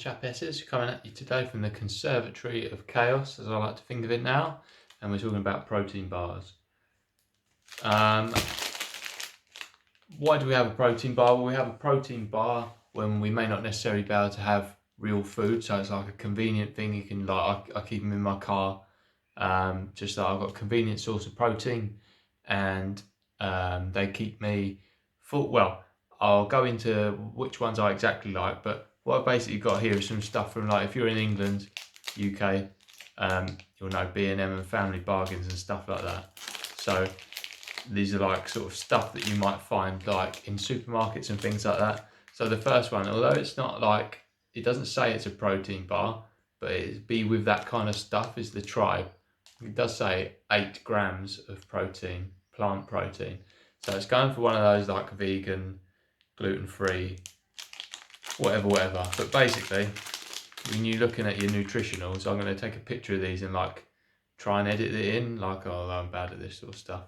Chapesses, coming at you today from the Conservatory of Chaos, as I like to think of it now, and we're talking about protein bars. Why do we have a protein bar? Well, we have a protein bar when we may not necessarily be able to have real food, so it's like a convenient thing. You can I keep them in my car, just that I've got a convenient source of protein, and they keep me full. Well, I'll go into which ones I exactly like, but what I've basically got here is some stuff from, like, if you're in England, UK, you'll know B&M and Family Bargains and stuff like that. So these are like sort of stuff that you might find like in supermarkets and things like that. So the first one, although it's not like, it doesn't say it's a protein bar, but it'd be with that kind of stuff, is the Tribe. It does say 8 grams of protein, plant protein. So it's going for one of those like vegan, gluten-free, whatever. But basically, when you're looking at your nutritionals, I'm going to take a picture of these and like try and edit it in, like, oh, I'm bad at this sort of stuff.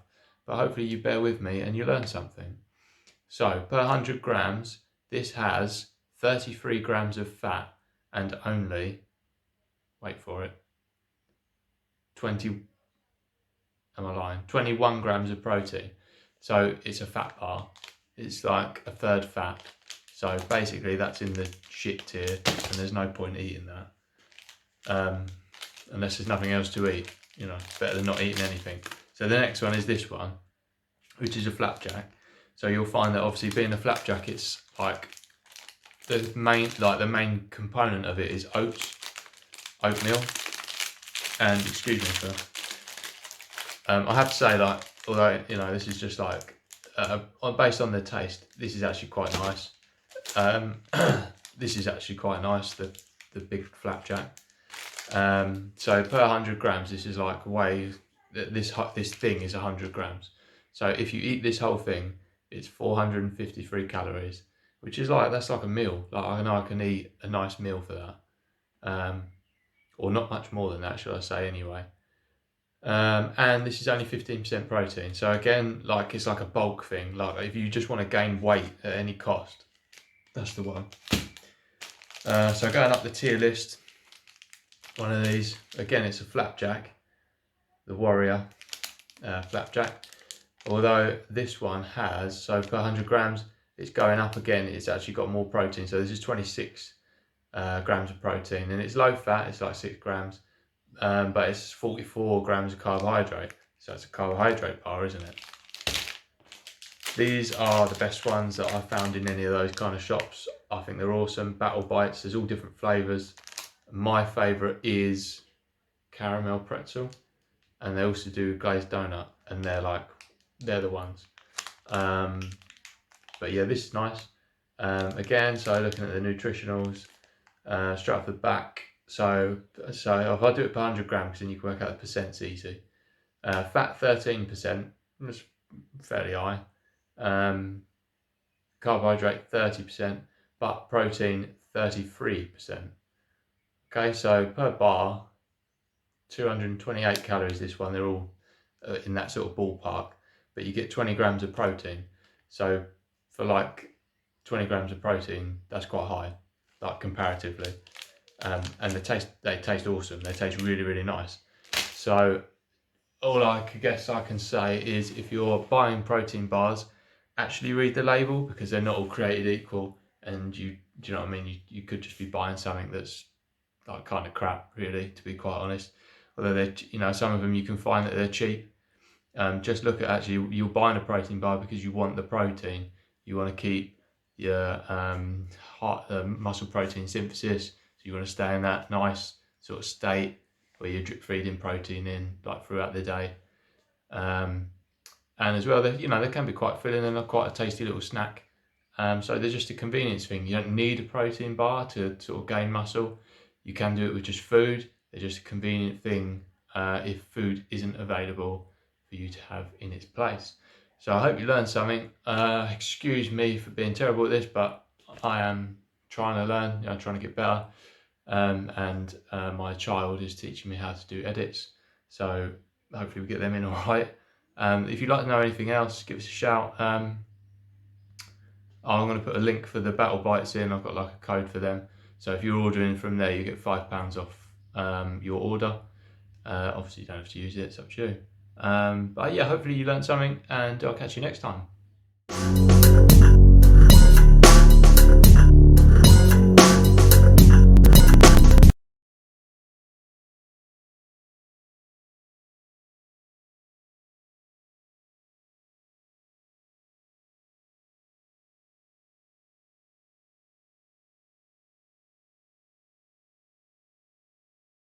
But hopefully you bear with me and you learn something. So per 100 grams, this has 33 grams of fat and only, wait for it, 21 grams of protein. So it's a fat bar. It's like a third fat. So basically that's in the shit tier, and there's no point eating that. Unless there's nothing else to eat, you know, it's better than not eating anything. So the next one is this one, which is a flapjack. So you'll find that obviously being a flapjack, it's like the main component of it is oatmeal, and excuse me for. I have to say, like, although, you know, this is just like based on the taste, this is actually quite nice. This is actually quite nice, the big flapjack. So per 100 grams, this is like this thing is 100 grams. So if you eat this whole thing, it's 453 calories, which is like, that's like a meal. Like, I know I can eat a nice meal for that, or not much more than that, should I say, anyway. And this is only 15% protein. So again, like, it's like a bulk thing. Like, if you just want to gain weight at any cost, that's the one. So going up the tier list, one of these, again, it's a flapjack, the Warrior flapjack. Although this one has, so per 100 grams, it's going up again, it's actually got more protein. So this is 26 grams of protein, and it's low fat, it's like 6 grams, but it's 44 grams of carbohydrate. So it's a carbohydrate bar, isn't it? These are the best ones that I found in any of those kind of shops. I think they're awesome. BattleBits, there's all different flavors. My favorite is caramel pretzel, and they also do glazed donut, and they're the ones. But yeah, this is nice. Again, so looking at the nutritionals, straight off the back. So if I do it per 100 grams, then you can work out the percents easy. Fat 13%, that's fairly high. Carbohydrate 30%, but protein 33%. Okay, so per bar, 228 calories. This one, they're all in that sort of ballpark, but you get 20 grams of protein. So for like 20 grams of protein, that's quite high, like, comparatively. And they taste awesome. They taste really, really nice. So all I guess I can say is, if you're buying protein bars, actually read the label, because they're not all created equal, and do you know what I mean? You could just be buying something that's like kind of crap, really, to be quite honest. Although they're, you know, some of them you can find that they're cheap. Just look at, actually, you're buying a protein bar because you want the protein. You want to keep your muscle protein synthesis. So you want to stay in that nice sort of state where you're drip feeding protein in, like, throughout the day. And as well, they can be quite filling, and they're quite a tasty little snack. So they're just a convenience thing. You don't need a protein bar to sort of gain muscle. You can do it with just food. They're just a convenient thing if food isn't available for you to have in its place. So I hope you learned something. Excuse me for being terrible at this, but I am trying to learn, trying to get better. And my child is teaching me how to do edits. So hopefully we get them in all right. If you'd like to know anything else, give us a shout. I'm going to put a link for the BattleBits in. I've got like a code for them. So if you're ordering from there, you get £5 off your order. Obviously, you don't have to use it, it's up to you. But yeah, hopefully you learned something, and I'll catch you next time.